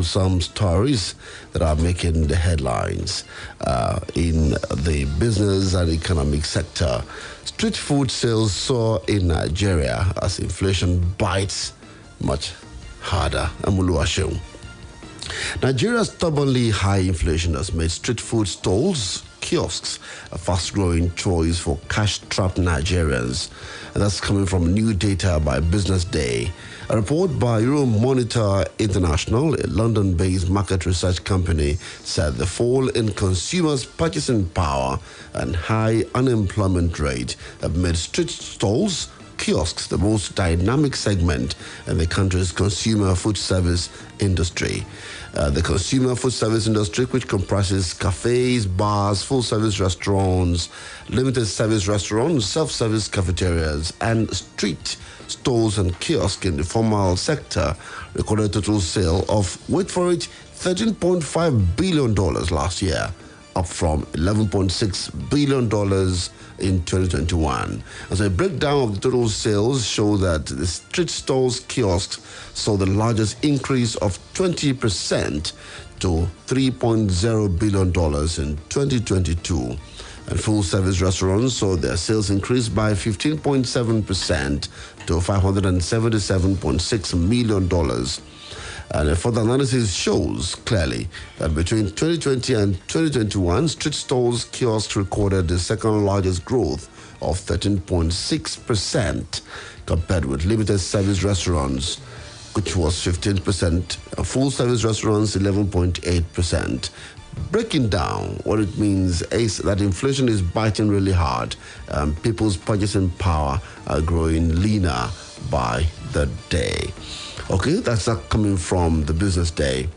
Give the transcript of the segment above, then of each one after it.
some stories that are making the headlines in the business and economic sector. Street food sales soar in Nigeria as inflation bites much harder. Oluwaseun. Nigeria's stubbornly high inflation has made street food stalls, kiosks, a fast-growing choice for cash-strapped Nigerians. And that's coming from new data by Business Day. A report by Euromonitor International, a London-based market research company, said the fall in consumers' purchasing power and high unemployment rate have made street stalls, kiosks, the most dynamic segment in the country's consumer food service industry. The consumer food service industry, which comprises cafes, bars, full-service restaurants, limited service restaurants, self-service cafeterias, and street stalls and kiosks in the formal sector, recorded a total sale of, wait for it, $13.5 billion last year, up from $11.6 billion in 2021. As a breakdown of the total sales show that the street stalls kiosks saw the largest increase of 20% to $3.0 billion in 2022. And full-service restaurants saw their sales increase by 15.7% to $577.6 million. And a further analysis shows clearly that between 2020 and 2021, street stalls kiosks recorded the second largest growth of 13.6% compared with limited service restaurants, which was 15%, full service restaurants 11.8%. Breaking down what it means is that inflation is biting really hard. People's purchasing power are growing leaner by the day. Okay, that's coming from the Business Day.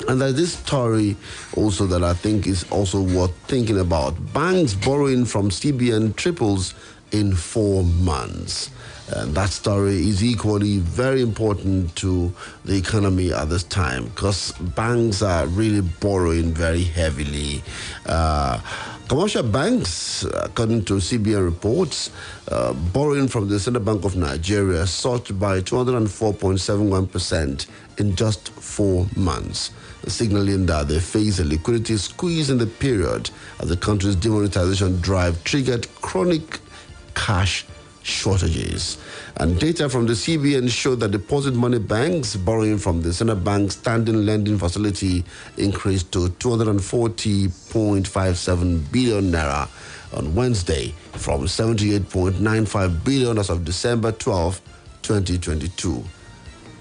And there's this story also that I think is also worth thinking about. Banks borrowing from CBN triples in 4 months. And that story is equally very important to the economy at this time because banks are really borrowing very heavily. Commercial banks, according to CBN reports, borrowing from the Central Bank of Nigeria surged by 204.71% in just 4 months, signaling that they face a liquidity squeeze in the period as the country's demonetization drive triggered chronic cash shortages. And data from the CBN showed that deposit money banks borrowing from the Central Bank standing lending facility increased to 240.57 billion naira on Wednesday from 78.95 billion as of December 12, 2022.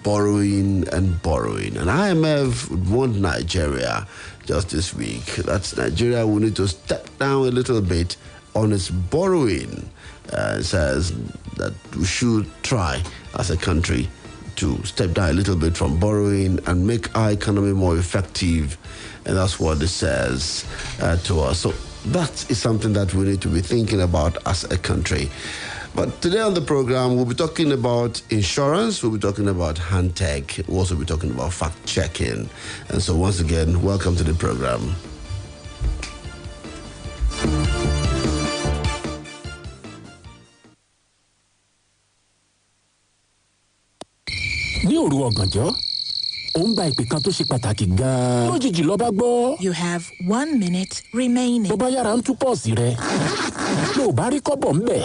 Borrowing and borrowing. And IMF warned Nigeria just this week that Nigeria will need to step down a little bit on its borrowing. Says that we should try as a country to step down a little bit from borrowing and make our economy more effective. And that's what it says to us. So that is something that we need to be thinking about as a country. But today on the program, we'll be talking about insurance, we'll be talking about hand tech, we'll also be talking about fact-checking. And so once again, welcome to the program. Ní òru ọ̀gànjọ́, ó ń gba ìpè kan tó ṣe pàtàkì gan-an. Lójijì ló bá gbọ́. You have 1 minute remaining. Tó bá yára ń tú pọ́ọ̀sì rẹ̀. Ló bá rí kọ́bọ̀ ń bẹ̀.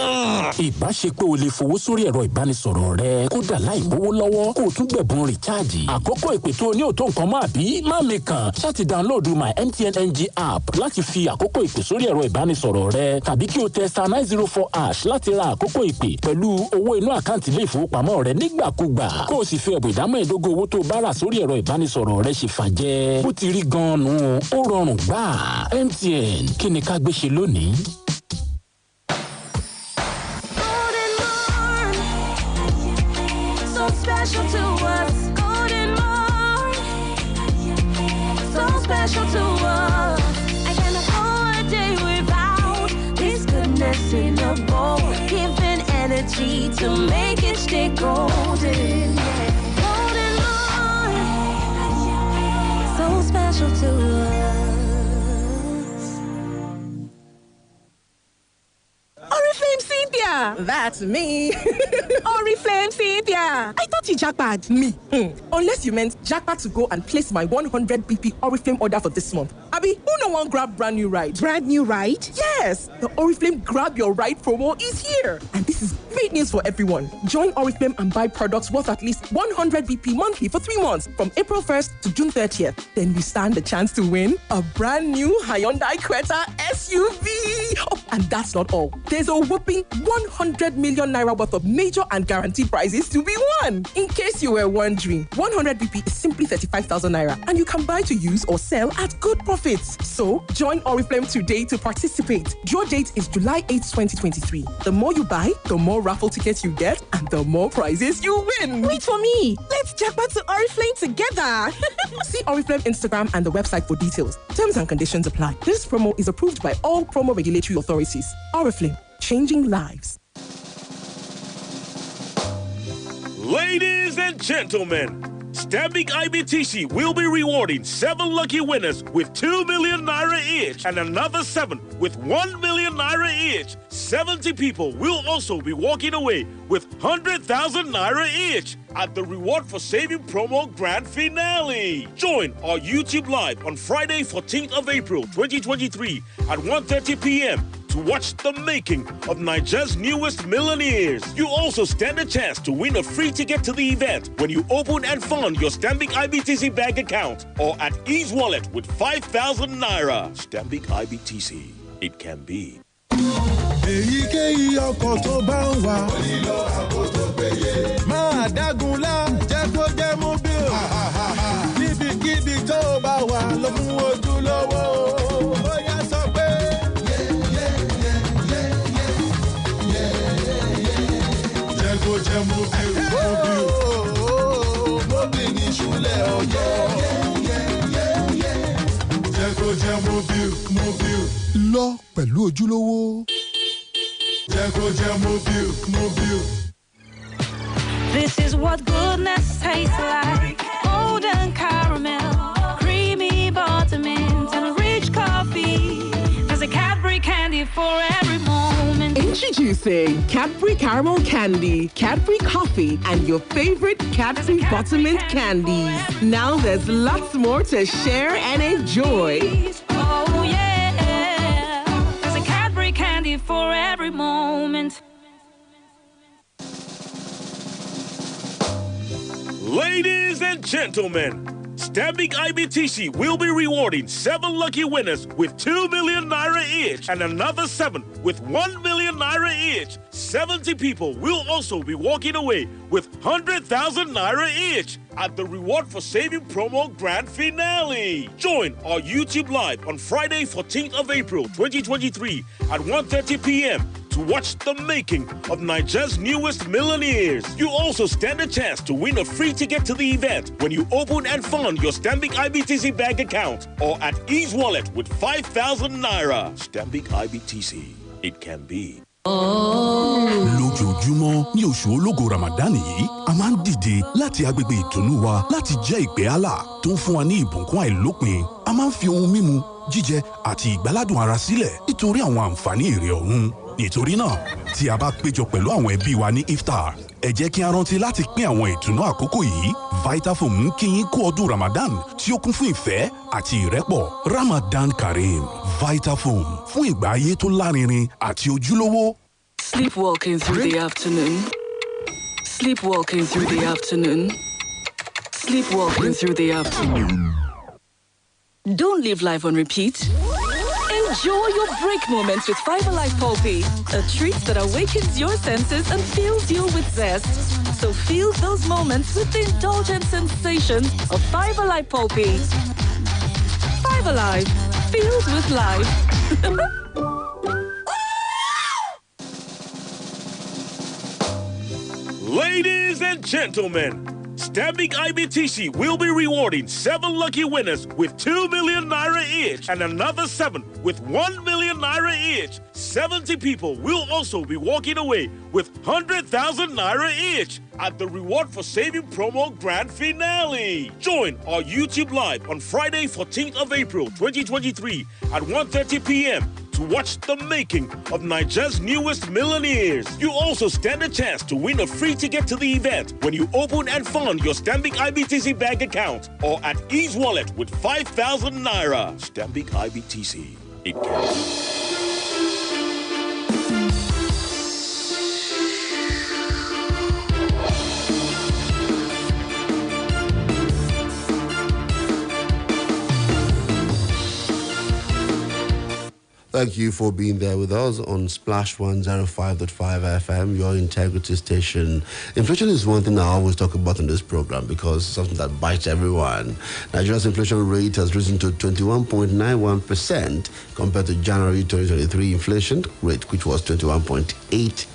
Ìbá ṣe pé o lè fowó sórí ẹ̀rọ ìbánisọ̀rọ̀ rẹ. Kódà láì mówó lọ́wọ́, kó o tún gbẹ̀bùn rìchaàjì. Àkókò ìpè tó o ní ò tó nǹkan mọ́ àbí? Má mi kàn. Ṣáàtì dáńlóòdù My MTN NG app láti fi àkókò ìpè sórí ẹ̀rọ ìbánisọ̀rọ̀ rẹ. Tàbí kí o tẹ *904# láti ra àkókò ìpè pẹ̀lú owó inú àkáǹtì ilé ìfowópamọ́ rẹ nígbàkúgbà. Kó o sì fi ẹ̀bùn ìdámẹ́ẹ̀dógún owó tó o bá rà sórí ẹ̀rọ ìbánisọ̀rọ̀ rẹ ṣe fàjẹ́. Bó ti rí gan-an nù, ó rọrùn gbà. MTN, kí ni ká gbé ṣe lónìí? Special to us, golden morn, so special to us. I can't afford a day without this goodness in a bowl, giving energy to make it stay golden. Golden morn, so special to us. Oriflame Cynthia, That's me. Oriflame Cynthia. I thought you jackpot. Me. Unless you meant jackpot to go and place my 100 BP Oriflame order for this month. Abi, who no one grab brand new ride? Brand new ride? Yes, the Oriflame Grab Your Ride promo is here. And this is great news for everyone. Join Oriflame and buy products worth at least 100 BP monthly for 3 months from April 1st to June 30th. Then you stand a chance to win a brand new Hyundai Creta SUV. Oh, and that's not all. There's a whopping 100 million naira worth of major and guaranteed prizes to be won. In case you were wondering, 100 BP is simply 35,000 naira and you can buy to use or sell at good profits. So join Oriflame today to participate. Draw date is July 8, 2023. The more you buy, the more raffle tickets you get and the more prizes you win. Wait for me. Let's jackpot to Oriflame together. See Oriflame Instagram and the website for details. Terms and conditions apply. This promo is approved by all promo regulatory authorities. Oriflame, changing lives. Ladies and gentlemen, Stanbic IBTC will be rewarding 7 lucky winners with 2 million naira each and another 7 with 1 million naira each. 70 people will also be walking away with 100,000 naira each at the Reward for Saving promo grand finale. Join our YouTube live on Friday, 14th of April 2023 at 1:30 p.m. to watch the making of Nigeria's newest millionaires. You also stand a chance to win a free ticket to the event when you open and fund your Stanbic IBTC bank account or at Ease Wallet with 5,000 naira. Stanbic IBTC. It can be. Èyíkéyìí ọkọ̀ tó bá ń wà. Ó nílò ààbò tó péye. Máa dágunlá jẹ́ kó jẹ́ mobile. Níbikíbi tó bá wà ló mú ojúlówó. Ó yá sọ pé. Jẹ́ kó jẹ́ mobile. Mobile ní ìṣúlẹ̀ ọjọ́. Jẹ́ kó jẹ́ mobile. Lọ pẹ̀lú ojúlówó. This is what goodness tastes like. Golden caramel, creamy buttermint, and rich coffee. There's a Cadbury candy for every moment. Introducing Cadbury Caramel Candy, Cadbury Coffee, and your favorite Cadbury Buttermint candies. Now there's lots more to share and enjoy. Oh yeah, there's a Cadbury candy for every moment. Ladies and gentlemen, Stanbic IBTC will be rewarding 7 lucky winners with 2 million naira each and another 7 with 1 million naira each. 70 people will also be walking away with 100,000 naira each at the Reward for Saving promo grand finale. Join our YouTube live on Friday, 14th of April 2023 at 1:30 p.m. to watch the making of Nigeria's newest millionaires. You also stand a chance to win a free ticket to the event when you open and fund your Stanbic IBTC bank account or at Ease Wallet with 5,000 naira. Stanbic IBTC. It can be. Lójoojúmọ́ ní oṣù ológo Ramadan yìí, a máa ń dìde láti agbègbè ìtùnú wa láti jẹ́ ìpè Allah tó ń fún wa ní ìbùkún àìlópin. A máa ń fi ohun mímu, jíjẹ àti ìgbáládùn ara sílẹ̀ nítorí àwọn àǹfààní èrè ọ̀run. Nítorí náà, tí a bá péjọ pẹ̀lú àwọn ẹbí wa ní iftar, ẹ jẹ́ kí a rántí láti pín àwọn ìtùnú àkókò yìí. Vitafoam ń kí yín kú ọdún Ramadan tí ó kún fún ìfẹ́ àti ìrẹ́pọ̀. Ramadan Kareem. Vitafoam fún ìgbà ayé tó lárinrin àti ojúlówó. Sleepwalking through the afternoon. Sleepwalking through the afternoon. Sleepwalking through the afternoon. Don't live life on repeat. Enjoy your break moments with Fiber Life Pulpy, a treat that awakens your senses and fills you with zest. So feel those moments with the indulgent sensations of Fiber Life Pulpy. Fiber Life, filled with life. Ladies and gentlemen, Stanbic IBTC will be rewarding 7 lucky winners with 2 million naira each and another 7 with 1 million naira each. 70 people will also be walking away with 100,000 naira each at the Reward for Saving promo grand finale. Join our YouTube live on Friday, 14th of April 2023 at 1:30 p.m. to to watch the making of Nigeria's newest millionaires. You also stand a chance to win a free ticket to the event when you open and fund your Stanbic IBTC bank account or at Ease Wallet with 5,000 naira. Stanbic IBTC. It counts. Thank you for being there with us on Splash 105.5 FM, your integrity station. Inflation is one thing I always talk about in this program because it's something that bites everyone. Nigeria's inflation rate has risen to 21.91% compared to January 2023 inflation rate, which was 21.82%.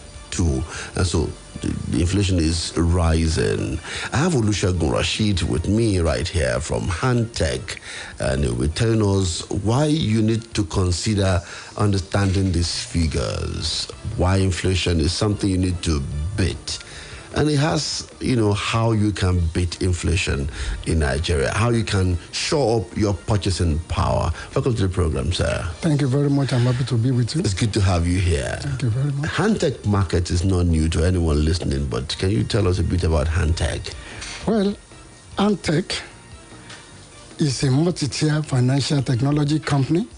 And so the inflation is rising. I have Oluwaseun Rashid with me right here from Hantech, and he'll be telling us why you need to consider understanding these figures, why inflation is something you need to beat. And it has, how you can beat inflation in Nigeria, how you can show up your purchasing power. Welcome to the program, sir. Thank you very much. I'm happy to be with you. It's good to have you here. Thank you very much. Hantech market is not new to anyone listening, but can you tell us a bit about Hantech? Well, Hantech is a multi-tier financial technology company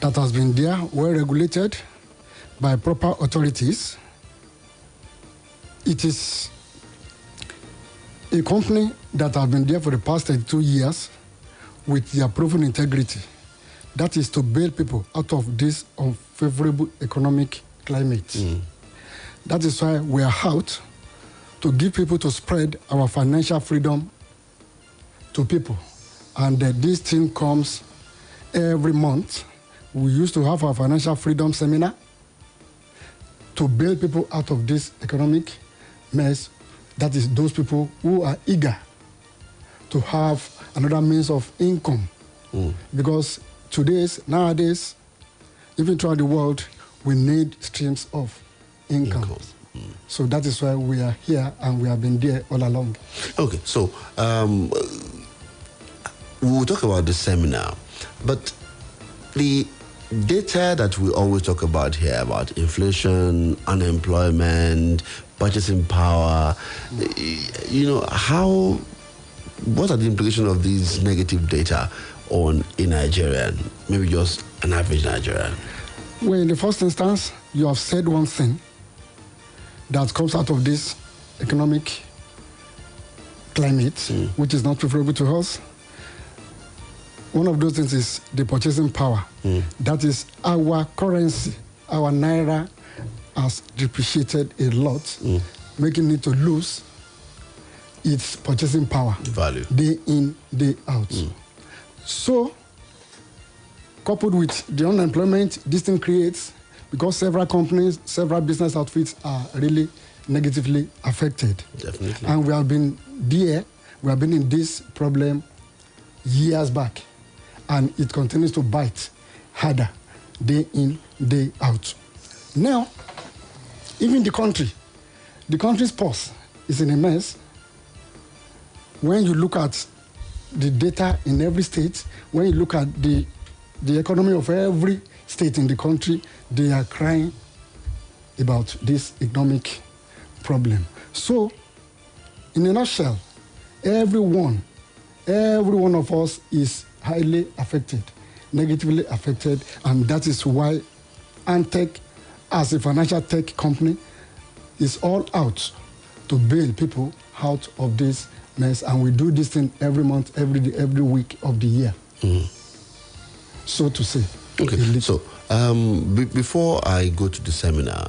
that has been there, well regulated by proper authorities. It is a company that has been there for the past 32 years with their proven integrity. That is to bail people out of this unfavorable economic climate. That is why we are out to give people to spread our financial freedom to people. And this thing comes every month. We used to have our financial freedom seminar to bail people out of this economic mess. That is those people who are eager to have another means of income. Because nowadays, even throughout the world, we need streams of income. So that is why we are here and we have been there all along. Okay, so we'll talk about the seminar, but the data that we always talk about here about inflation, unemployment, purchasing power, what are the implications of these negative data in Nigeria, maybe just an average Nigerian? Well, in the first instance, you have said one thing that comes out of this economic climate, which is not favorable to us. One of those things is the purchasing power. That is our currency, our naira has depreciated a lot, making it to lose its purchasing power. The value. Day in, day out. So, coupled with the unemployment this thing creates, because several companies, several business outfits are really negatively affected. Definitely. And we have been in this problem years back. And it continues to bite harder, day in, day out. Now, even the country's pulse is in a mess. When you look at the data in every state, when you look at the economy of every state in the country, they are crying about this economic problem. So, in a nutshell, every one of us is highly affected, negatively affected, and that is why Hantech, as a financial tech company, is all out to bail people out of this mess, and we do this thing every month, every day, every week of the year. So to say. Okay, so before I go to the seminar,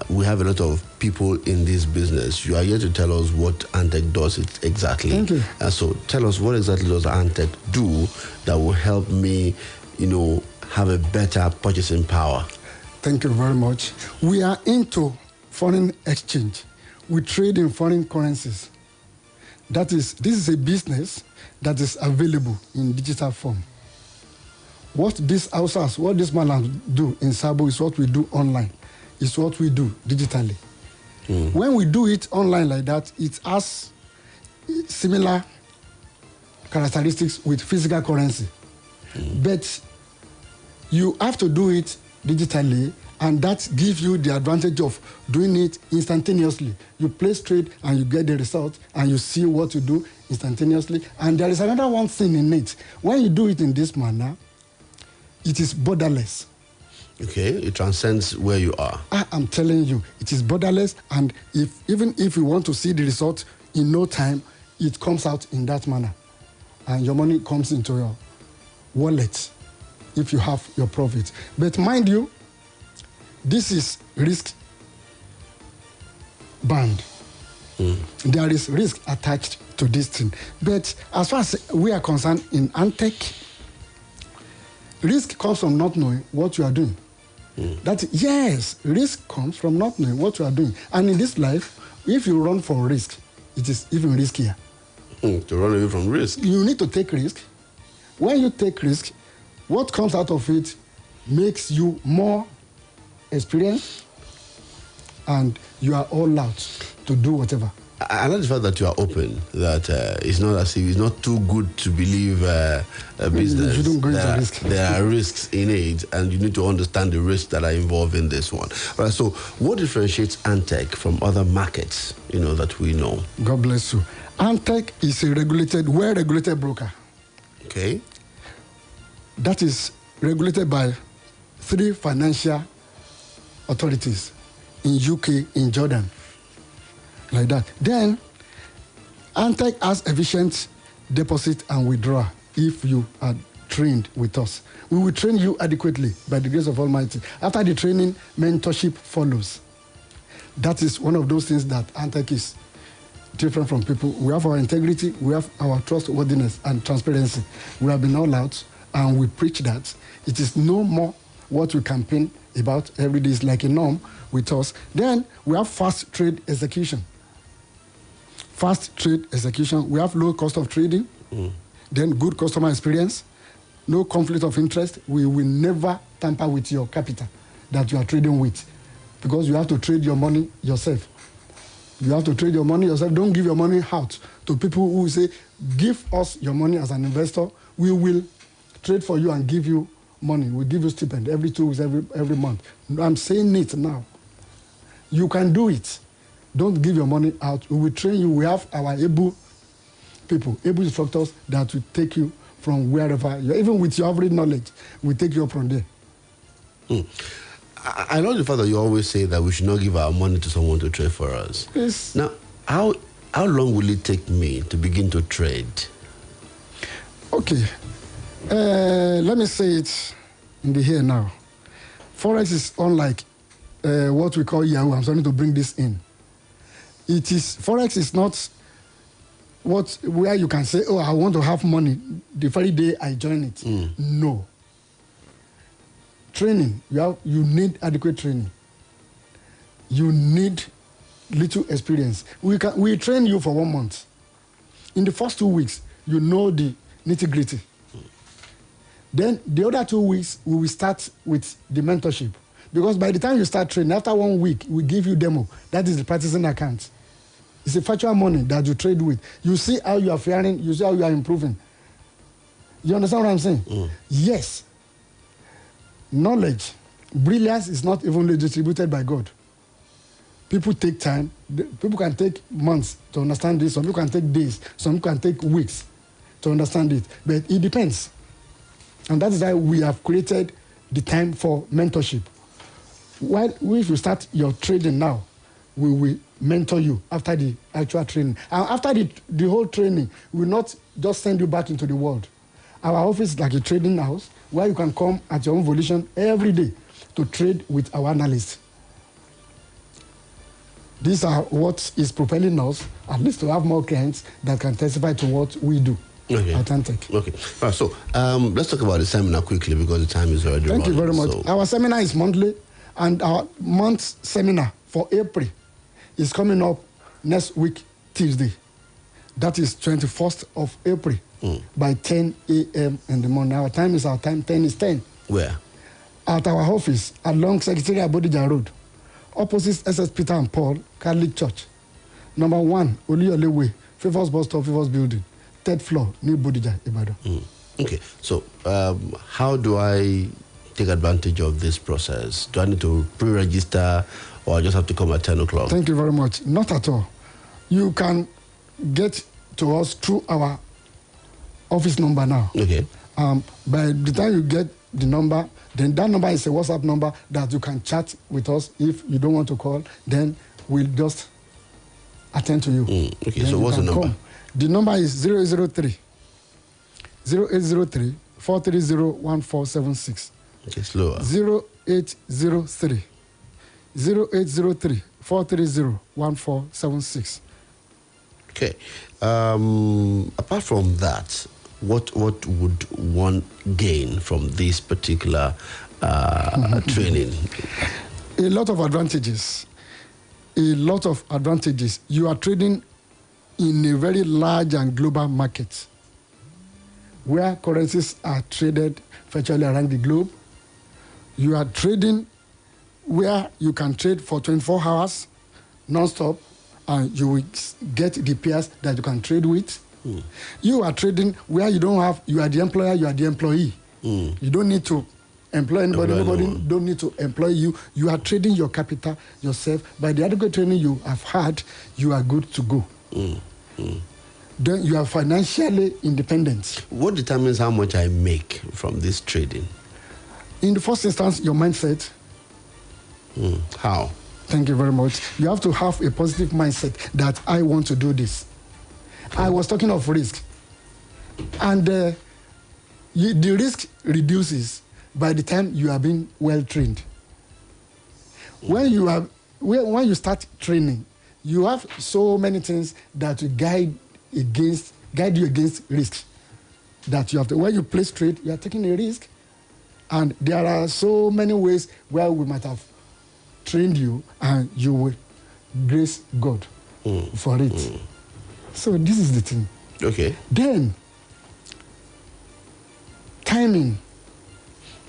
we have a lot of people in this business. You are here to tell us what Hantech does exactly. Thank you. So tell us, what exactly does Hantech do that will help me, have a better purchasing power? Thank you very much. We are into foreign exchange. We trade in foreign currencies. This is a business that is available in digital form. What this man do in Sabo is what we do online. It's what we do digitally. When we do it online like that, it has similar characteristics with physical currency. But You have to do it digitally, and that gives you the advantage of doing it instantaneously. You place trade and you get the result, and you see what to do instantaneously. And there is another one thing in it. When you do it in this manner, it is borderless. Okay, it transcends where you are. I'm telling you, it is borderless, and even if you want to see the result in no time, it comes out in that manner. And your money comes into your wallet if you have your profit. But mind you, this is risk band. There is risk attached to this thing. But as far as we are concerned in Antec, risk comes from not knowing what you are doing. Yes, risk comes from not knowing what you are doing. And in this life, if you run for risk, it is even riskier. To run away from risk. You need to take risk. When you take risk, what comes out of it makes you more experienced, and you are all out to do whatever. I like the fact that you are open, that it's not as if it's not too good to believe a business. You don't go into risk. There are risks in it, and you need to understand the risks that are involved in this one. All right, so what differentiates Antec from other markets, that we know? God bless you. Antec is a well-regulated broker. Okay. That is regulated by 3 financial authorities in UK, in Jordan. Like that. Then, Antec has efficient deposit and withdrawal if you are trained with us. We will train you adequately by the grace of Almighty. After the training, mentorship follows. That is one of those things that Antec is different from people. We have our integrity, we have our trustworthiness and transparency. We have been all out, and we preach that. It is no more what we campaign about every day. Is like a norm with us. Then we have fast trade execution. Fast trade execution. We have low cost of trading. Then good customer experience. No conflict of interest. We will never tamper with your capital that you are trading with, because you have to trade your money yourself. You have to trade your money yourself. Don't give your money out to people who say, give us your money as an investor. We will trade for you and give you money. We give you stipend every 2 weeks, every month. I'm saying it now. You can do it. Don't give your money out. We will train you. We have our able people, able instructors that will take you from wherever you are. Even with your average knowledge, we take you up from there. I know the fact that you always say that we should not give our money to someone to trade for us. Yes. Now, how long will it take me to begin to trade? Okay. Let me say it in the here now. Forex is unlike what we call Yahoo. I'm starting to bring this in. Forex is not where you can say, oh, I want to have money the very day I join it. No. Training, you need adequate training. You need little experience. We train you for 1 month. In the first 2 weeks, you know the nitty-gritty. Then the other 2 weeks, we will start with the mentorship. Because by the time you start training, after 1 week, we give you demo. That is the practicing account. It's a virtual money that you trade with. You see how you are faring, you see how you are improving. You understand what I'm saying? Yes. Knowledge, brilliance is not evenly distributed by God. People take time. People can take months to understand this. Some people can take days. Some people can take weeks to understand it. But it depends. And that is why we have created the time for mentorship. If you start your trading now, we will mentor you after the actual training. And after the whole training, we will not just send you back into the world. Our office is like a trading house where you can come at your own volition every day to trade with our analysts. These are what is propelling us, at least to have more clients that can testify to what we do. Okay. At Antec. Okay. All right, so let's talk about the seminar quickly because the time is already running. Thank you very much. So. Our seminar is monthly, and our month seminar for April is coming up next week, Tuesday. That is 21st of April by 10 a.m. in the morning. Our time is 10 is 10. Where? At our office along Secretariat Bodija Road, opposite SS Peter and Paul Catholic Church. Number 1, Oluyole Way, Favors Bus Stop, Favors Building, 3rd floor, New Bodija, Ibadan. Okay, so how do I take advantage of this process? Do I need to pre-register, or I just have to come at 10 o'clock? Thank you very much. Not at all. You can get to us through our office number now. Okay. By the time you get the number, then that number is a WhatsApp number that you can chat with us. If you don't want to call, then we'll just attend to you. Okay, then so what's the number? Come. The number is 0803 4301476. Okay, slower. 0803 4301476. Okay. Apart from that, what would one gain from this particular training? A lot of advantages. You are trading in a very large and global market where currencies are traded virtually around the globe. You are trading where you can trade for 24 hours non-stop, and you will get the pairs that you can trade with. You are trading where you don't have, you are the employer, you are the employee. You don't need to employ anybody, nobody don't need to employ you. You are trading your capital yourself. By the adequate training you have had, you are good to go. Then you are financially independent. What determines how much I make from this trading? In the first instance, your mindset. How? Thank you very much. You have to have a positive mindset that I want to do this. I was talking of risk. And the risk reduces by the time you are being well trained. When you start training, you have so many things that will guide you against risks that you have to. When you play straight, you are taking a risk. And there are so many ways where we might have trained you and you will grace God for it. So this is the thing. Okay. Then, timing.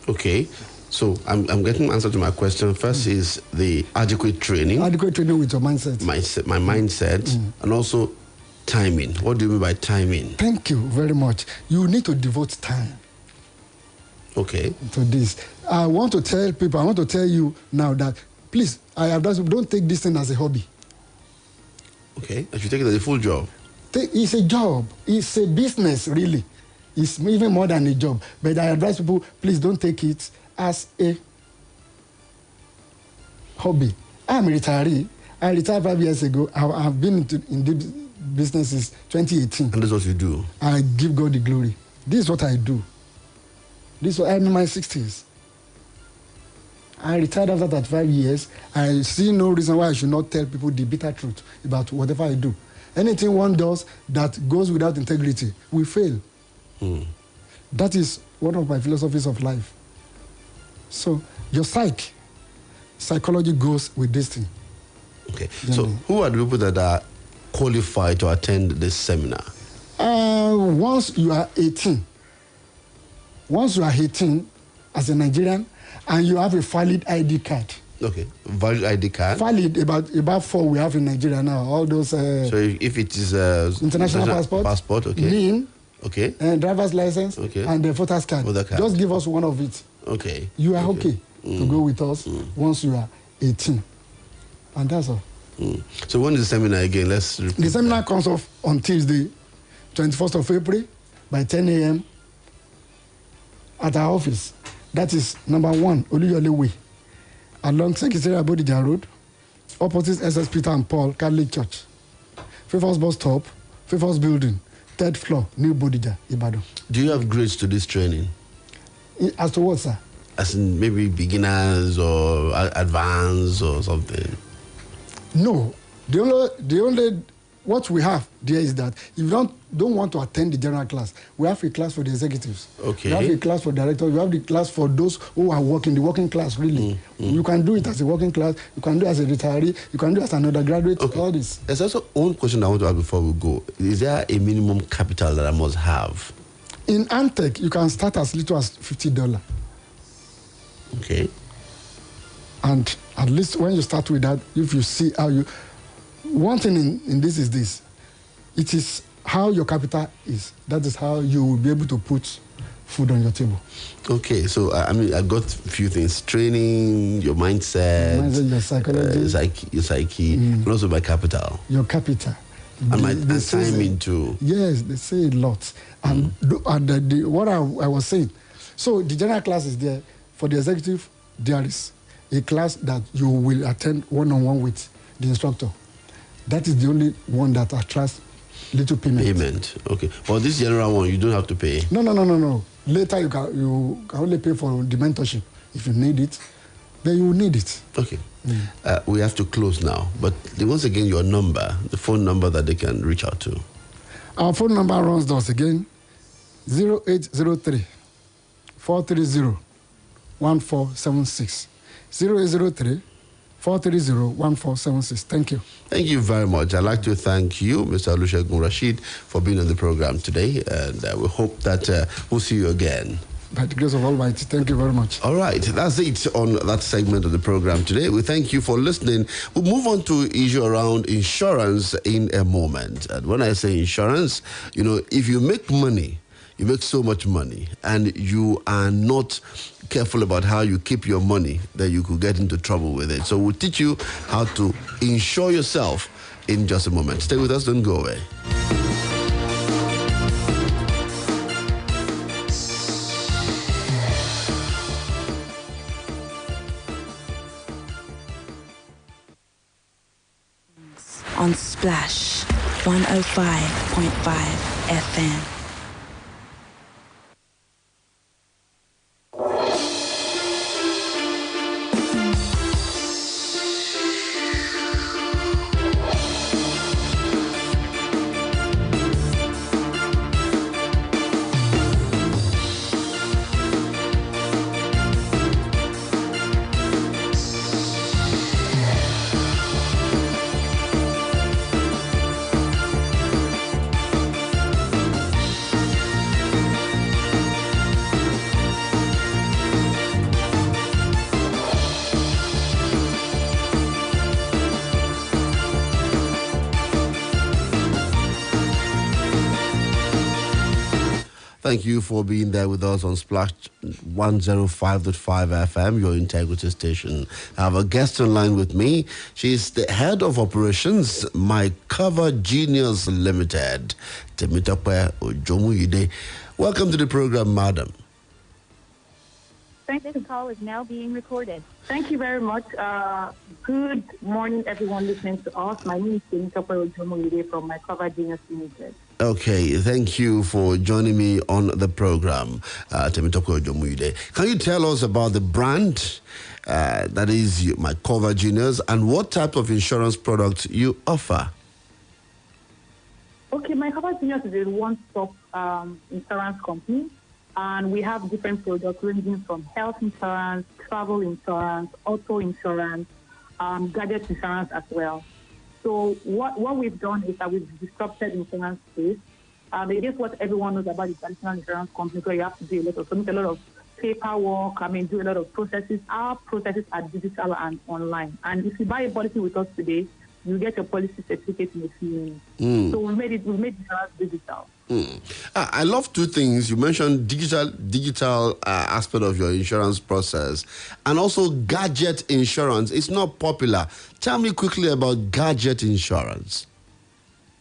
Okay. So I'm getting an answer to my question. First is the adequate training. Adequate training with your mindset. My mindset, and also timing. What do you mean by timing? Thank you very much. You need to devote time. Okay. To this. I want to tell you now that, please, don't take this thing as a hobby. Okay. I should take it as a full job. It's a job. It's a business, really. It's even more than a job. But I advise people, please don't take it as a hobby. I'm a retiree. I retired 5 years ago. I've been in this business since 2018. And that's what you do? I give God the glory. This is what I do. I'm in my 60s. I retired after 35 years. I see no reason why I should not tell people the bitter truth about whatever I do. Anything one does that goes without integrity will fail. That is one of my philosophies of life. So your psychology goes with this thing. Okay. So who are the people that are qualified to attend this seminar? Once you are 18 as a Nigerian, and you have a valid ID card. Okay, valid ID card. Valid, about 4 we have in Nigeria now. All those. So if it is international passport, okay. NIN, okay, and driver's license, okay, and the voter's card. Just give us one of it. Okay. You are okay to go with us once you are 18, and that's all. So when is the seminar again? Let's repeat. The seminar comes off on Tuesday, 21st of April, by 10 a.m. at our office. That is number 1, Oluyole Way, along Secretariat Bodija Road, opposite SS Peter and Paul Catholic Church. Favours bus stop, Favours building, 3rd floor, New Bodija, Ibadan. Do you have grades to this training? As to what, sir? As in maybe beginners or advanced or something? No. The only what we have there is that if you don't want to attend the general class, we have a class for the executives. Okay. We have a class for directors. We have the class for those who are working, the working class, really. You can do it as a working class. You can do it as a retiree. You can do it as an undergraduate. Okay. All this. There's also one question I want to ask before we go. Is there a minimum capital that I must have? In Antec, you can start as little as $50. Okay. And at least when you start with that, if you see how you... One thing in this is this. It is how your capital is. That is how you will be able to put food on your table. Okay, so I mean, I got a few things: training, your mindset, Your psychology, your psyche, and also my capital. Your capital. And my timing too. Yes, they say a lot. And, what I was saying, so the general class is there. For the executive, there is a class that you will attend one-on-one with the instructor. That is the only one that attracts little payment. Okay. For this general one, you don't have to pay. No. Later, you can only pay for the mentorship. If you need it, then you will need it. Okay. We have to close now. But once again, your number, the phone number that they can reach out to. Our phone number runs to us again, 0803 430 1476. 0803 430 1476. Thank you. Thank you very much. I'd like to thank you, Mr. Oluwaseun Rashid, for being on the program today. And we hope that we'll see you again. By the grace of Almighty, thank you very much. All right, that's it on that segment of the program today. We thank you for listening. We'll move on to issue around insurance in a moment. And when I say insurance, if you make money, you make so much money, and you are not careful about how you keep your money, then you could get into trouble with it. So we'll teach you how to insure yourself in just a moment. Stay with us, don't go away. On Splash 105.5 FM. Thank you for being there with us on Splash 105.5 FM, your integrity station. I have a guest online with me. She's the head of operations, My Cover Genius Limited, Temitope Ojomuyide. Welcome to the program, madam. This call is now being recorded. Thank you very much. Good morning, everyone listening to us. My name is Temitope Ojomuyide from My Cover Genius Limited. Okay, thank you for joining me on the program, Temitope Ojomuyide. Can you tell us about the brand that is My Cover Genius and what type of insurance products you offer? Okay, My Cover Genius is a one-stop insurance company. And we have different products ranging from health insurance, travel insurance, auto insurance, gadget insurance as well. So what we've done is that we've disrupted insurance space. It is what everyone knows about the traditional insurance company, where you have to do a lot of paperwork, do a lot of processes. Our processes are digital and online. And if you buy a policy with us today, you get your policy certificate in a few minutes. So we made insurance digital. I love two things. You mentioned digital aspect of your insurance process and also gadget insurance. It's not popular. Tell me quickly about gadget insurance.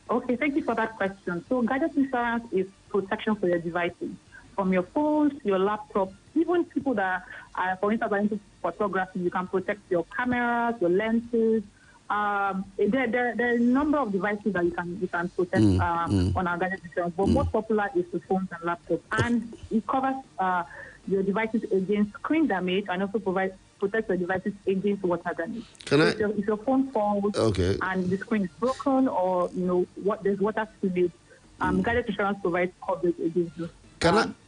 Okay, thank you for that question. So gadget insurance is protection for your devices, from your phones, your laptops, even people that are, for instance, into photography. You can protect your cameras, your lenses. There are a number of devices that you can protect on our gadget insurance, but most popular is the phones and laptops, and it covers your devices against screen damage and also protects your devices against water damage. If your phone falls and the screen is broken, or there's water spillage, gadget insurance provides coverage against those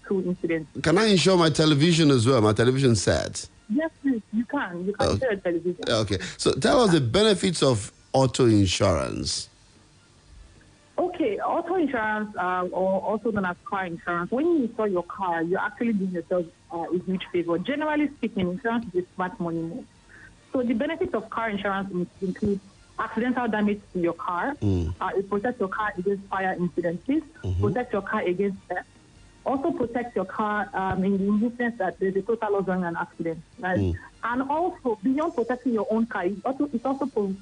two incidents. Can I insure my television as well? My television set. Yes, please. You can insure a television. Okay. So tell us the benefits of auto insurance. Okay, auto insurance, or also known as car insurance. When you insure your car, you're actually doing yourself a huge favor. Generally speaking, insurance is a smart money move. So the benefits of car insurance include accidental damage to your car. It protects your car against fire incidences, protects your car against theft. also protects your car in the instance that there's a total loss during an accident. Right? And also, beyond protecting your own car, it also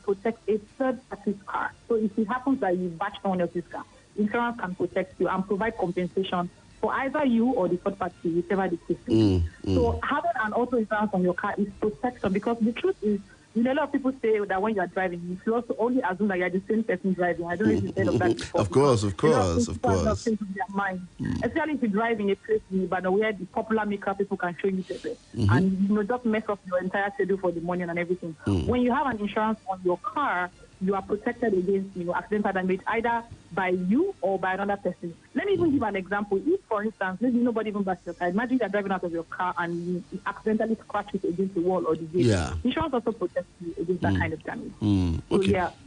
protects a third party's car. So if it happens that you bash someone else's car, insurance can protect you and provide compensation for either you or the third party, whichever the case is. So having an auto insurance on your car is protection, because the truth is, a lot of people say that when you are driving, you should also only assume that you are the same person driving. I don't know if you've heard of that before. Of course. Their mind. Especially if you drive in a place where the popular maker people can show you the best. And just mess up your entire schedule for the morning and everything. When you have an insurance on your car, you are protected against accidental damage either by you or by another person. Let me even give an example. If, for instance, maybe nobody even bashes your car, imagine you're driving out of your car and you accidentally scratch it against the wall or the gate. Insurance also protects you against that kind of damage. So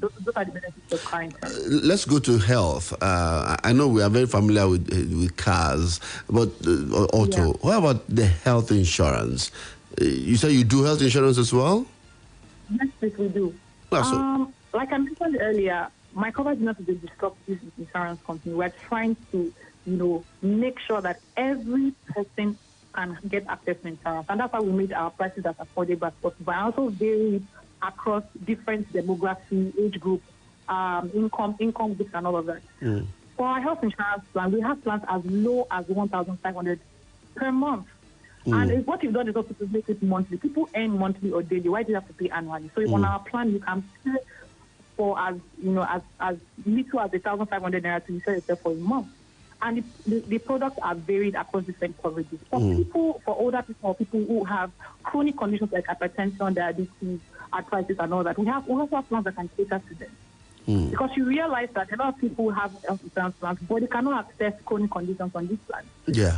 those are the benefits of car insurance. Let's go to health. I know we are very familiar with cars, but auto. What about the health insurance? You say you do health insurance as well? Yes, we do. Like I mentioned earlier, my coverage is not a disruptive insurance company. We're trying to, make sure that every person can get access to insurance. And that's why we made our prices as affordable as possible. And also vary across different demography, age groups, income groups, and all of that. For our health insurance plan, we have plans as low as 1,500 per month. And what you've done is also to make it monthly. People earn monthly or daily. Why do you have to pay annually? So on our plan, you can pay for as little as 1,500 naira to insure yourself for a month. And the products are varied across different coverages. For older people or people who have chronic conditions like hypertension, diabetes, arthritis, and all that, we also have plans that can cater to them. Because you realize that a lot of people have health insurance plans, but they cannot access chronic conditions on this plan.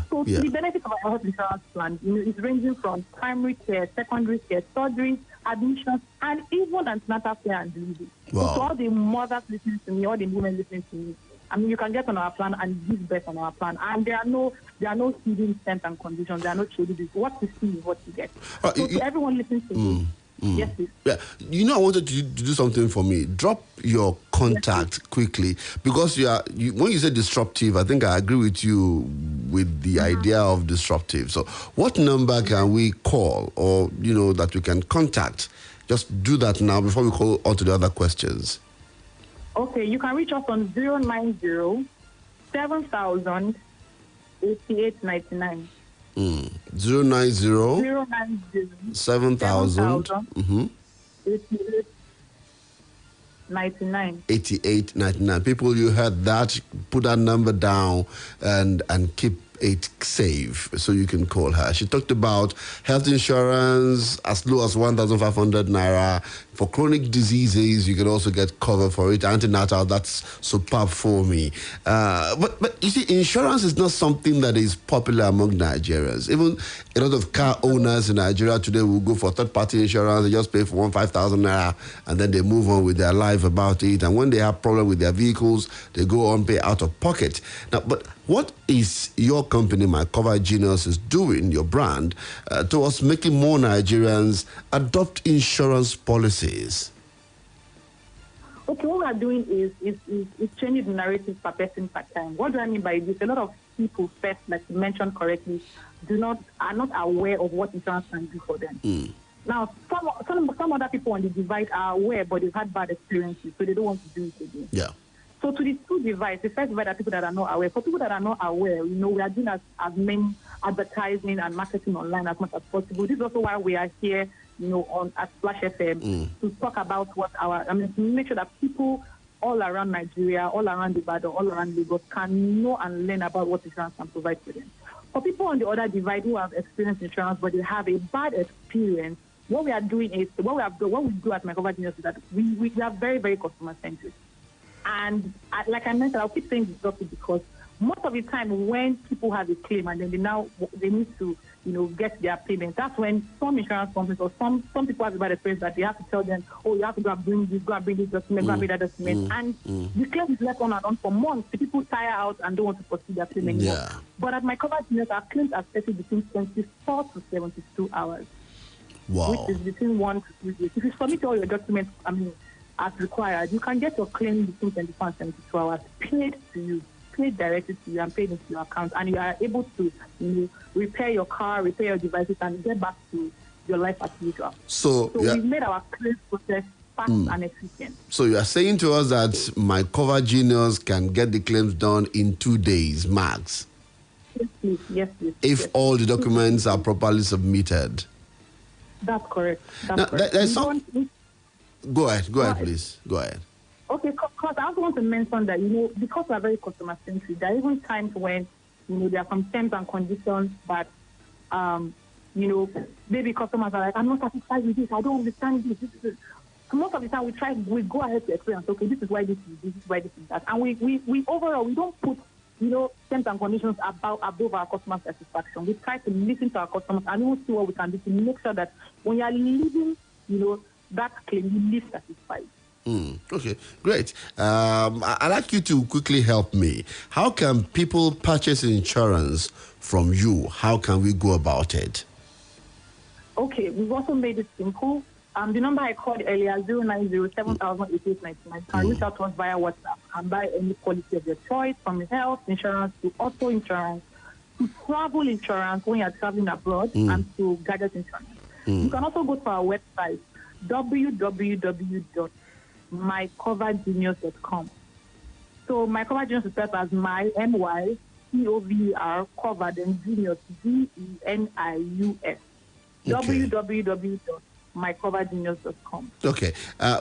So the benefit of our health insurance plan is ranging from primary care, secondary care, surgery, admissions, and even antenatal care and delivery. So to all the mothers listening to me, all the women listening to me, you can get on our plan and give birth on our plan. And there are no hidden terms and conditions. There are no changes. What you see is what you get. So to everyone listening to me, yes, please. I wanted you to do something for me. Drop your contact quickly, because when you say disruptive, I think I agree with you with the idea of disruptive. So what number can we call or, that we can contact? Just do that now before we call on to the other questions. Okay, you can reach us on 090 7000 8899. 090 7000 8899. People, you heard that. Put that number down and keep it safe so you can call her. She talked about health insurance as low as 1,500 naira. For chronic diseases, you can also get cover for it. Antenatal, that's superb for me. But you see, insurance is not something that is popular among Nigerians. Even a lot of car owners in Nigeria today will go for third-party insurance. They just pay for 5,000 naira and then they move on with their life about it. And when they have problem with their vehicles, they go on pay out of pocket. Now, but what is your company, My Cover Genius, is doing, your brand, towards making more Nigerians adopt insurance policies? Okay, what we're doing is changing the narrative per person per time. What do I mean by this? A lot of people, first, like you mentioned correctly, are not aware of what insurance can do for them. Now, some other people on the divide are aware, but they've had bad experiences, so they don't want to do it again. So to the two divides, the first divide are people that are not aware. For people that are not aware, we are doing as many advertising and marketing online as much as possible. This is also why we are here, at Splash FM to talk about to make sure that people all around Nigeria, all around Ibadan, all around Lagos can know and learn about what insurance can provide for them. For people on the other divide who have experienced insurance but they have a bad experience, what we are doing is, what we do at My Cover Genius is that we are very, very customer-centric. And like I mentioned, I'll keep saying disruptive because most of the time when people have a claim and then they need to, get their payment, that's when some insurance companies or some people have a bad experience that they have to tell them, oh, you have to go and bring this, go and bring this document, go and bring that document. And the claim is left on and on for months. The people tire out and don't want to pursue their claim anymore. But at My Cover Genius, our claims are settled between 24 to 72 hours. Wow. Which is between 1 to 3 days. If you submit all your documents, as required, you can get your claim between 24 and 72 hours paid to you. paid directly to you and paid into your account, and you are able to repair your car, repair your devices, and get back to your life as usual. So we've made our claims process fast and efficient. So you are saying to us that My Cover Genius can get the claims done in 2 days max? Yes, please. Yes, please. If all the documents are properly submitted? That's correct. Now, there's some... Go ahead, please. Go ahead. Okay, because I also want to mention that, because we are very customer-centric, there are even times when, there are some terms and conditions that, maybe customers are like, I'm not satisfied with this, I don't understand this. Most of the time we go ahead to explain, okay, this is why this is why this is that. And we overall, we don't put, terms and conditions above our customer satisfaction. We try to listen to our customers and we will see what we can do to make sure that when you are leaving, that claim, you leave satisfied. Okay, great. I'd like you to quickly help me. How can people purchase insurance from you? How can we go about it? Okay, we've also made it simple. The number I called earlier, 090-708899, can reach out to us via WhatsApp and buy any policy of your choice, from health insurance to auto insurance to travel insurance when you're traveling abroad and to gadget insurance. You can also go to our website, www.mycovergenius.com. So mycovergenius is spelled as MyCover, cover, then genius, GENIUS. www.mycovergenius.com. Okay.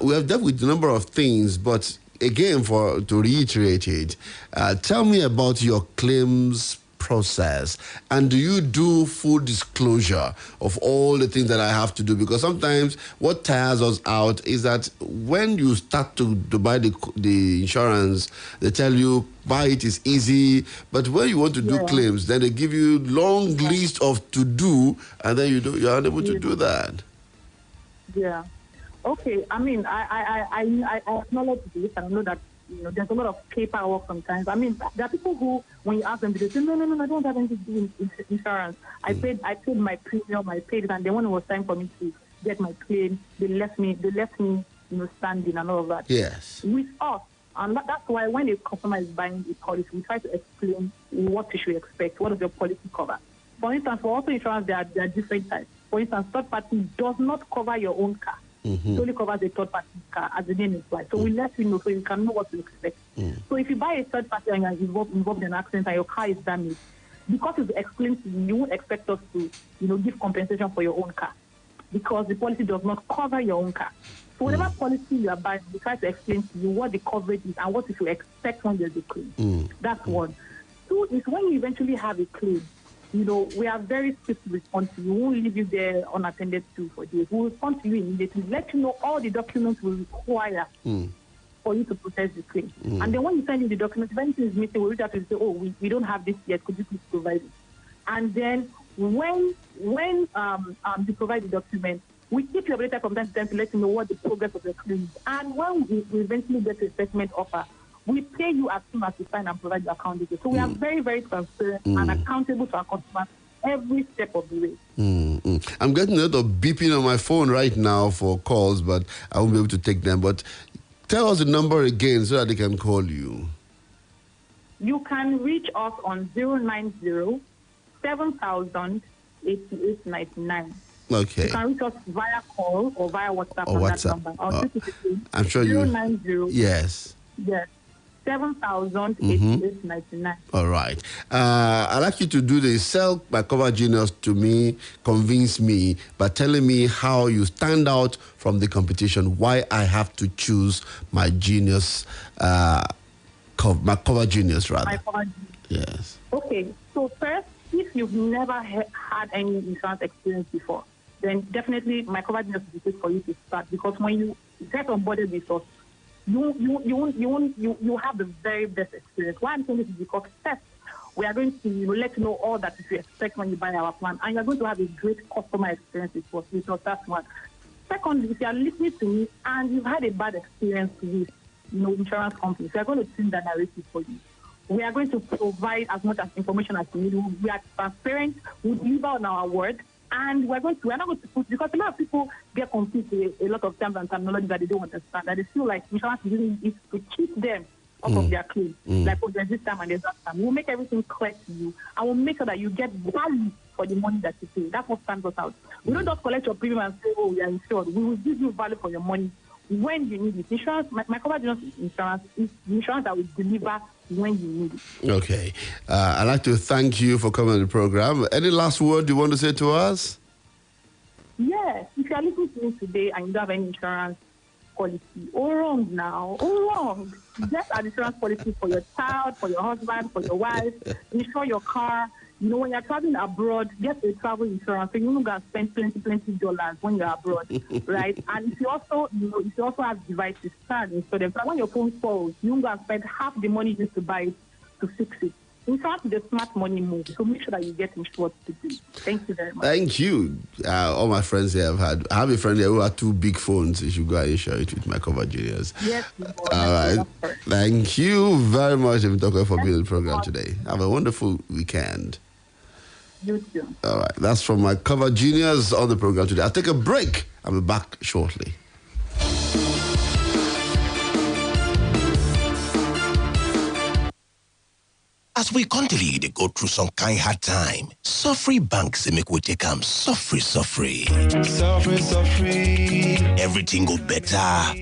We have dealt with a number of things, but again, to reiterate it, tell me about your claims process, and do you do full disclosure of all the things that I have to do? Because sometimes what tires us out is that when you start to buy the insurance, they tell you buy it is easy, but when you want to do claims, then they give you long list of to do, and then you're unable to do that. Yeah. Okay. I mean, I acknowledge this, and I know that there's a lot of paperwork sometimes. I mean, there are people who, when you ask them, they say, no, I don't have anything to do with insurance. I paid my premium, I paid it, and then when it was time for me to get my claim, they left me, standing and all of that. Yes. With us, and that's why when a customer is buying a policy, we try to explain what you should expect, what does your policy cover. For instance, for auto insurance, there are different types. For instance, third party does not cover your own car. It only covers a third party car, as the name implies. So we let you know so you can know what to expect. So if you buy a third party and you're involved in an accident and your car is damaged, because it's explained to you, you won't expect us to, give compensation for your own car, because the policy does not cover your own car. So whatever policy you are buying, we try to explain to you what the coverage is and what you should expect when there's a claim. That's one. Two is when you eventually have a claim, we are very quick to respond to you. We won't leave you there unattended to for days. We'll respond to you immediately, let you know all the documents we require for you to process the claim. And then when you send in the documents, if anything is missing, we'll reach out to you and say, we don't have this yet. Could you please provide it? And then when you provide the document, we keep you updated from time to time to let you know what the progress of the claim is. And when we eventually get a settlement offer, we pay you as soon as you sign and provide your account details. So we are very, very transparent and accountable to our customers every step of the way. I'm getting a lot of beeping on my phone right now for calls, but I won't be able to take them. But tell us the number again so that they can call you. You can reach us on 090-7000-8899. Okay. You can reach us via call or via WhatsApp on that number. I'm sure 090. Yes. Yes. 7,899. All right. I'd like you to do the sell My Cover Genius to me, convince me by telling me how you stand out from the competition, why I have to choose my genius, My Cover Genius, rather. My Cover Genius. Yes. Okay. So first, if you've never had any insurance experience before, then definitely My Cover Genius is the place for you to start, because when you get on board with us, you have the very best experience. Why I'm saying this is because first, we are going to let you know all that you expect when you buy our plan, and you're going to have a great customer experience with us. That's one. Secondly, if you are listening to me and you've had a bad experience with insurance companies, we are going to change that narrative for you. We are going to provide as much information as you need. We are transparent. We deliver on our word. And we're not going to put, because a lot of people get confused with a lot of terms and terminology that they don't understand, that they feel like insurance is using it to cheat them off of their claim. Like, oh, there's this time and there's that time. We'll make everything clear to you, and we'll make sure that you get value for the money that you pay. That's what stands us out. We don't just collect your premium and say, oh, we are insured. We will give you value for your money when you need it. Insurance, my coverage insurance is insurance that will deliver when you need it. Okay. I'd like to thank you for coming on the program. Any last word you want to say to us? Yes. If you are listening to me today and you don't have any insurance policy, wrong now. Wrong. Get an insurance policy for your child, for your husband, for your wife. Insure your car. You know, when you're traveling abroad, get a travel insurance so you don't gonna spend $20 when you're abroad, right? And if you also have devices, so that when your phone falls, you don't gonna spend half the money just to buy it to fix it. Insurance is a smart money move, so make sure that you get insured today. Thank you very much. Thank you. All my friends here I have a friend here who had 2 big phones. You should go and insure it with my cover juniors. Yes. All right. Thank you very much, Emitope, for being on the program today. Have a wonderful weekend. You too. All right. That's from my cover juniors on the program today. I'll take a break. I'll be back shortly. As we continue to go through some kind hard time, Suffrey Bank say make we take am suffree. Everything go better.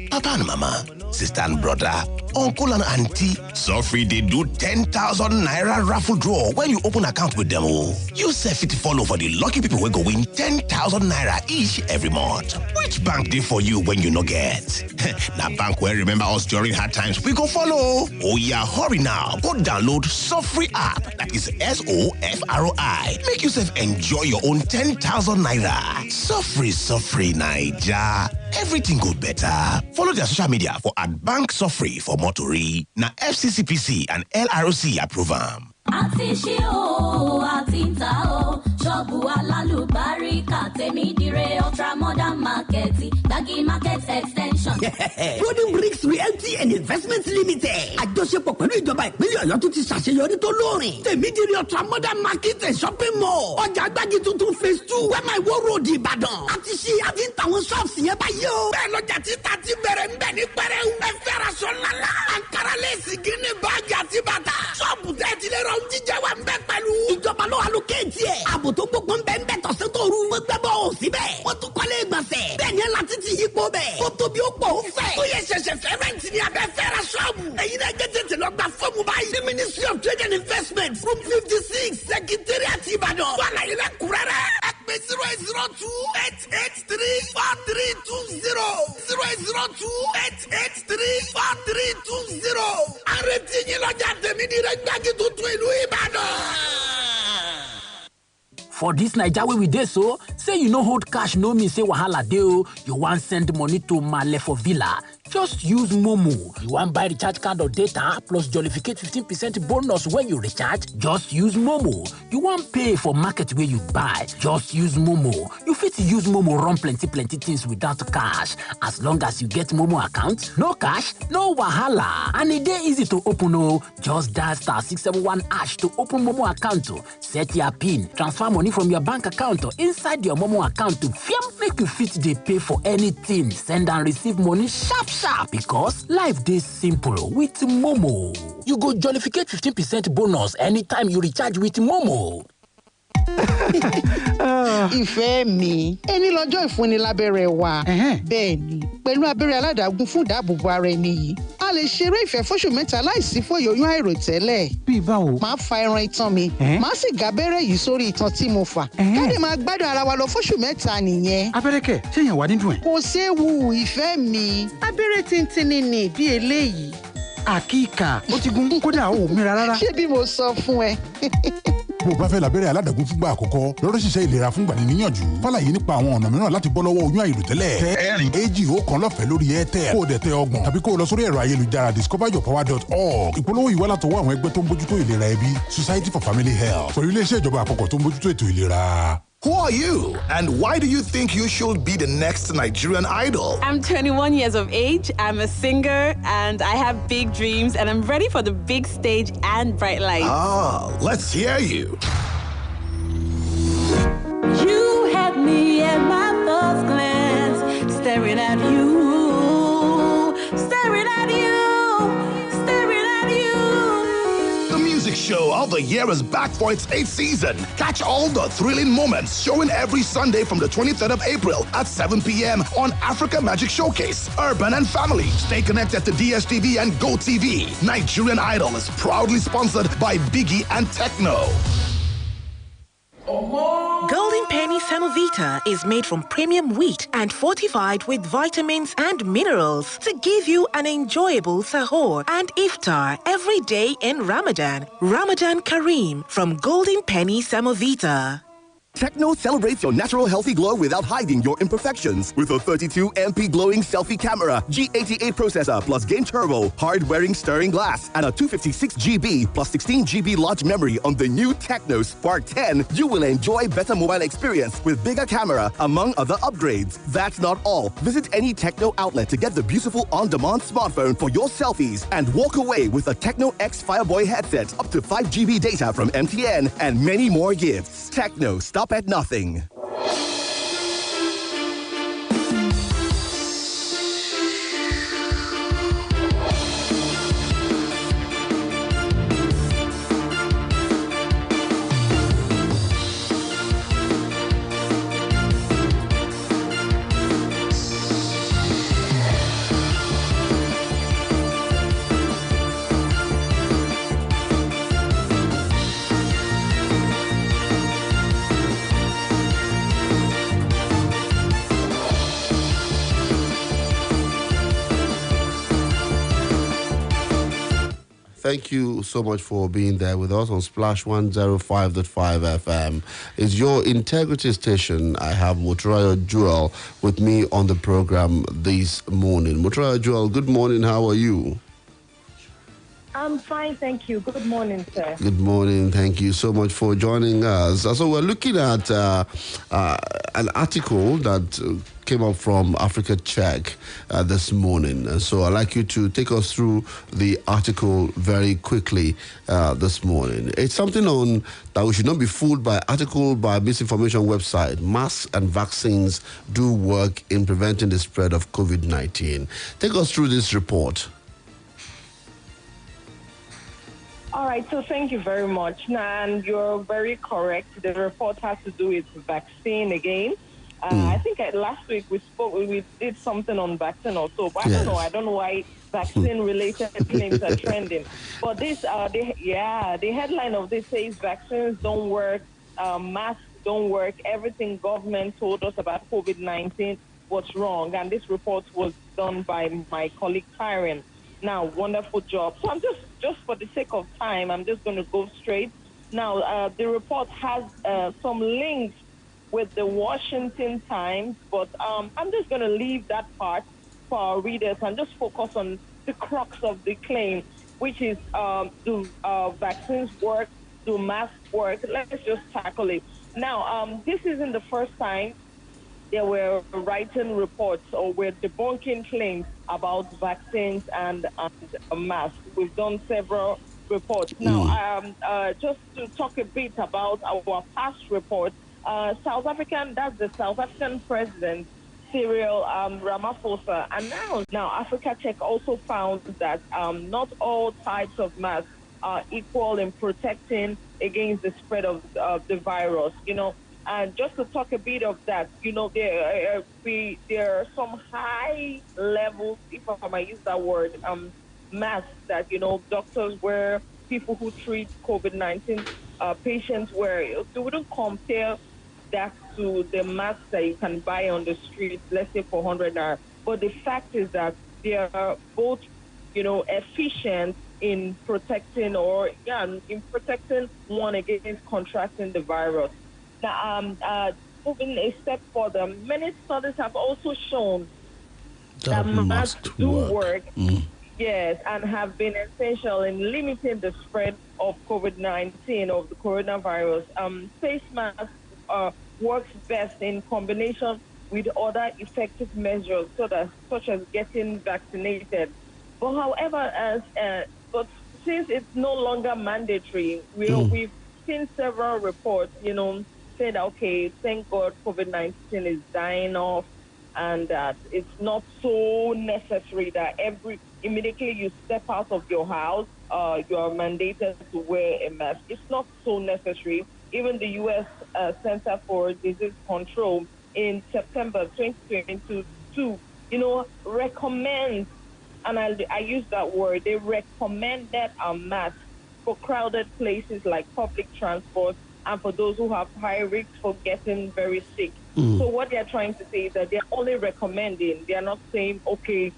Papa and mama, sister and brother, uncle and auntie, Suffrey they do 10,000 naira raffle draw when you open account with them. You sef fit follow for the lucky people who go win 10,000 naira each every month. Which bank did for you when you no get? Now bank will remember us during hard times. We go follow. Oh yeah, hurry now. Go download Suffrey app. That is SOFROI. Make yourself enjoy your own 10,000 naira. Suffrey Naija. Everything go better. Follow their social media for @Bank Suffrey for Motori. Now FCCPC and LROC approve am. àti ṣí o àti ń ta o ṣọ́ọ̀bù alálùbáríkà tèmi dire ultra modern market gbági market extension. Golden Bricks Realty and Investment Limited àjọṣepọ̀ pẹ̀lú ìjọba ìpínlẹ̀ Ọ̀yọ́ tó ti ṣàṣeyọrí tó lóòrìn tèmi dire ultra modern market and shopping mall ọjà gbági tuntun phase 2 wẹ́mà ìwó road Ìbàdàn àti ṣí àti ń tàwọn shops yẹn báyìí o. bẹ́ẹ̀ lọ́jà títà ti bẹ̀rẹ̀ ń bẹ̀ ní pẹ́rẹ́ ẹ fẹ́ ra sọ lálá àǹkárá lẹ́sìn gíní báàgì àti bàtà ṣọ́ọ̀bù tẹ́tí lérò ń jíjẹ wa ń bẹ pẹ̀lú. ìjọba ló allocate ẹ̀. ààbò tó gbogbo ń bẹ ń bẹ tọ̀sẹ̀ tó rú. wọ́n gbẹ́ bọ́ ò síbẹ̀. wọ́n tún kọ́lé ìgbọ̀nsẹ̀. bẹ́ẹ̀ ni láti ti yípo bẹ̀. ó tóbi ó pọ̀ ó fẹ̀. ó yẹ ṣẹ̀ṣẹ̀ fẹ́ rẹ́ǹtì ní abẹ́ fẹ́ ra ṣọ́ọ̀bù. èyí náà gé tètè lọ gba fọ́ọ̀mù báyìí. the Ministry of Trade and Investment room 56 Secretariat Ìbàdàn. wà láyé lẹ́kùnrẹ́rẹ́. ẹ pè 08028834320 08028834320. àrètí yín lọ́jà tèmi ní rẹ̀ gbági tuntun ìlú Ìbàdàn. For this Naija wey we dey so, say you no hold cash no mean say wahala dey o. You wan send money to Male for Villa, just use Momo. You wan buy recharge card or data plus jollificate 15% bonus when you recharge, just use Momo. You wan pay for market wey you buy, just use Momo. You fit use Momo run plenty things without cash. As long as you get Momo account, no cash, no wahala. And e dey easy to open o. Just dial *671# to open Momo account o. Set your PIN, transfer money from your bank account or inside your Momo account to Fiam, make you fit dey pay for anything, send and receive money sharp because life dey simple with Momo. You go jollificate 15% bonus anytime you recharge with Momo. Ìfẹ́ mi, ẹni lọ́jọ́ ìfúnni lábẹ́rẹ́ wa. Bẹ́ẹ̀ ni, pẹ̀lú abẹ́rẹ́ aládàágún fún ìdáàbòbò ara ẹni yìí, a lè ṣeré ìfẹ́ fóṣù mẹ́ta láìsí fòyòyún àìròtẹ́lẹ̀. Bí báwo? Màá fa ẹran itan mi, màá sì gàbẹ́rẹ́ yìí sórí itan tí mo fà. Káde máa gbádùn ara wa lọ fóṣù mẹ́ta nìyẹn. Abẹ́rẹ́ kẹ̀, ṣé èèyàn wà nínú ẹ̀? Kò séwu ìfẹ́ mi, abẹ́rẹ́ tíntínní ni bí eléyìí. Àkíkà, ó ti gun kódà ó mìíràn rárá. Ṣé bí mo sọ fún ẹ? Bó o bá fẹ́ lábẹ́rẹ́ aládàágún fúngbà àkọ́kọ́ lọ́dọ̀ ṣiṣẹ́ ìlera fúngbà ní níyànjú. Fàlàyé nípa àwọn ọ̀nà mìíràn láti bọ́ lọ́wọ́ oyún àìròtẹ́lẹ̀. Tẹ ẹ̀rìn èjì ọ̀kan lọ́fẹ̀ẹ́ lórí Airtel. Kó o dẹ̀ tẹ ọgbọ̀n tàbí kó o lọ sórí ẹ̀rọ ayélujára discoveryourpower.org. Ìpolówó yìí wá látọwọ́ àwọn ẹgbẹ́ tó ń bójútó ìlera ẹbí Society for Family Health. Pẹ̀lú iléeṣẹ́ ìjọba àpapọ̀ tó ń bójútó ètò ìlera. Who are you and why do you think you should be the next Nigerian idol? I'm 21 years of age, I'm a singer, and I have big dreams, and I'm ready for the big stage and bright lights. Ah, let's hear you. You had me at my first glance, staring at you, staring at you, staring show of the year is back for its 8th season. Catch all the thrilling moments showing every Sunday from the 23rd of April at 7 p.m. on Africa Magic Showcase, Urban and Family. Stay connected to DSTV and GoTV. Nigerian Idol is proudly sponsored by Biggie and Techno. Golden Penny Semovita is made from premium wheat and fortified with vitamins and minerals to give you an enjoyable sahur and iftar every day in Ramadan. Ramadan Kareem from Golden Penny Semovita. Techno celebrates your natural healthy glow without hiding your imperfections. With a 32MP glowing selfie camera, G88 processor plus game turbo, hard-wearing stirring glass, and a 256GB plus 16GB large memory on the new Techno Spark 10, you will enjoy better mobile experience with bigger camera, among other upgrades. That's not all. Visit any Techno outlet to get the beautiful on-demand smartphone for your selfies and walk away with a Techno X Fireboy headset, up to 5GB data from MTN, and many more gifts. Techno, stop at nothing. Thank you so much for being there with us on Splash 105.5 FM. It's your integrity station. I have Moturayo Joel with me on the program this morning. Moturayo Joel, good morning. How are you? I'm fine, thank you. Good morning, sir. Good morning. Thank you so much for joining us. So we're looking at an article that came up from Africa Check this morning. And so I'd like you to take us through the article very quickly this morning. It's something on that we should not be fooled by article by misinformation website. Masks and vaccines do work in preventing the spread of COVID-19. Take us through this report. All right, so thank you very much. And you're very correct. The report has to do with vaccine again. I think last week we did something on vaccine also, but yes. I don't know why vaccine-related claims are trending. But this, the headline of this says vaccines don't work, masks don't work, everything government told us about COVID-19 was wrong. And this report was done by my colleague Tyron. Now, wonderful job. So I'm just for the sake of time, I'm just going to go straight. Now, the report has some links with the Washington Times, but I'm just going to leave that part for our readers and just focus on the crux of the claim, which is do vaccines work? Do masks work? Let's just tackle it. Now, this isn't the first time they were writing reports or were debunking claims about vaccines and masks. We've done several reports. Now, just to talk a bit about our past report, the South African president, Cyril Ramaphosa, announced. Now, Africa Check also found that not all types of masks are equal in protecting against the spread of the virus. And just to talk a bit of that, there are some high levels, if I might use that word, masks that, doctors wear, people who treat COVID-19 patients wear. So we don't compare that to the masks that you can buy on the street, let's say for 100 naira. But the fact is that they are both, efficient in protecting one against contracting the virus. Now, moving a step further, many studies have also shown that masks do work, yes, and have been essential in limiting the spread of COVID-19, of the coronavirus. Face masks works best in combination with other effective measures, such as getting vaccinated. But however, but since it's no longer mandatory, we've seen several reports, saying that, okay, thank God COVID-19 is dying off and that it's not so necessary that immediately you step out of your house, you are mandated to wear a mask. It's not so necessary. Even the U.S. Center for Disease Control in September 2022, recommends, and I use that word, they recommended a mask for crowded places like public transport and for those who have high risk for getting very sick. So what they're trying to say is that they're only recommending. They're not saying, okay,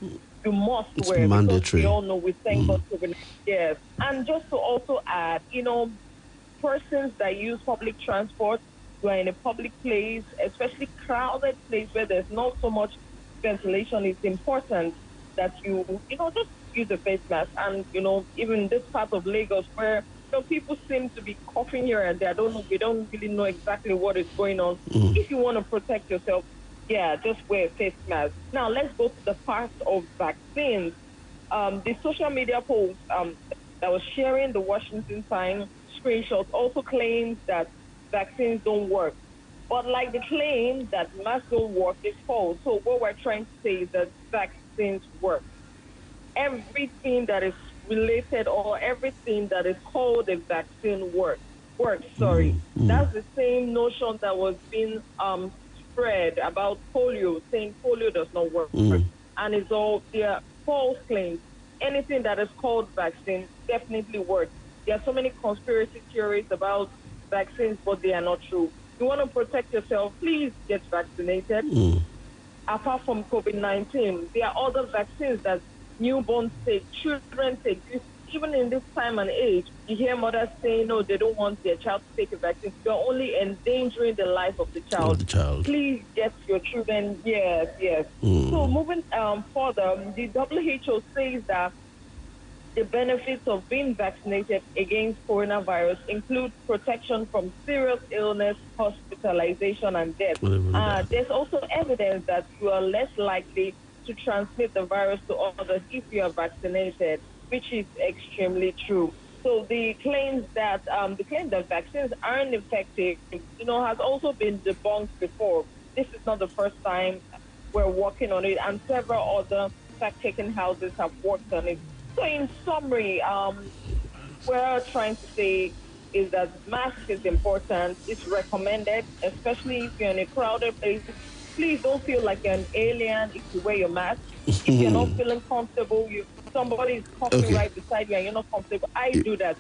you must wear. mandatory. Because we all know we thank God for it. Yes. And just to also add, persons that use public transport, who are in a public place, especially crowded place where there's not so much ventilation, it's important that you just use a face mask. And, even this part of Lagos where people seem to be coughing here and there, we don't really know exactly what is going on. If you want to protect yourself, just wear a face mask. Now, let's go to the part of vaccines. The social media post that was sharing the Washington Times screenshot also claims that vaccines don't work. But like the claim that masks don't work is false. So what we're trying to say is that vaccines work. Everything that is related or everything that is called a vaccine works. That's the same notion that was being spread about polio, saying polio does not work. And it's all false claims. Anything that is called vaccine definitely works. There are so many conspiracy theories about vaccines, but they are not true. You want to protect yourself, please get vaccinated. Apart from COVID-19, there are other vaccines that newborns take, children take. Even in this time and age, you hear mothers saying, no, they don't want their child to take a vaccine. You're only endangering the life of the child. Please get your children, yes. So moving further, the WHO says that the benefits of being vaccinated against coronavirus include protection from serious illness, hospitalization, and death. There's also evidence that you are less likely to transmit the virus to others if you are vaccinated, which is extremely true. So the claim that vaccines aren't effective, has also been debunked before. This is not the first time we're working on it, and several other fact-checking houses have worked on it. So in summary, we're trying to say is that mask is important. It's recommended, especially if you're in a crowded place. Please don't feel like you're an alien if you wear your mask. If you're not feeling comfortable, somebody is coughing right beside you and you're not comfortable. I do that,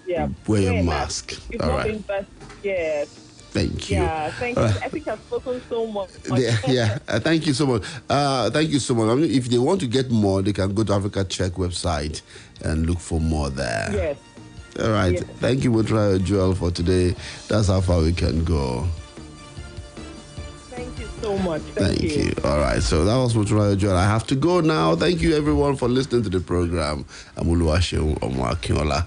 Wear your mask. You've All not right. been best, yes. Thank you. Yeah, thank you. I think I've spoken so much. Thank you so much. Thank you so much. I mean, if they want to get more, they can go to Africa Check website and look for more there. Yes. All right. Yes. Thank you, Mutrayo Joel, for today. That's how far we can go. Thank you so much. Thank you. All right. So that was Mutrayo Joel. I have to go now. Thank you, everyone, for listening to the program. I'm Oluwaseun Akinola.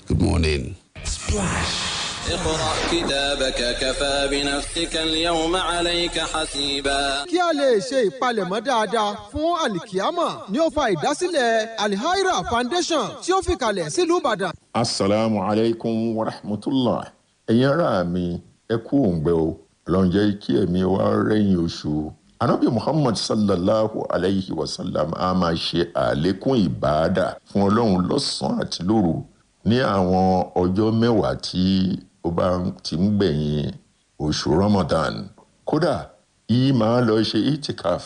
Good morning. Splash. اقرأ كتابك كفى بنفسك اليوم عليك حسيبا. Kí a lè ṣe ìpalẹ̀mọ́ dáadáa fún àlìkíámà ni ó fa ìdásílẹ̀ Al-Haira Foundation tí ó fi kalẹ̀ sílùú Ìbàdàn. Asalaamu alaikum wa rahmatullah. Ẹ̀yin ará mi, ẹ kú òǹgbẹ o. Ọlọ́run jẹ́ kí ẹ̀mí wa rẹ́yìn oṣù. Ànábì Muhammad sallallahu alayhi wa sallam a máa ṣe àlékún ìbáàdà fún Ọlọ́run lọ́sàn-án àti lóru ní àwọn ọjọ́ mẹ́wàá tí ó bá ti ń gbẹ̀yìn oṣù Ramadan. Kódà, yìí máa lọ ṣe itikaf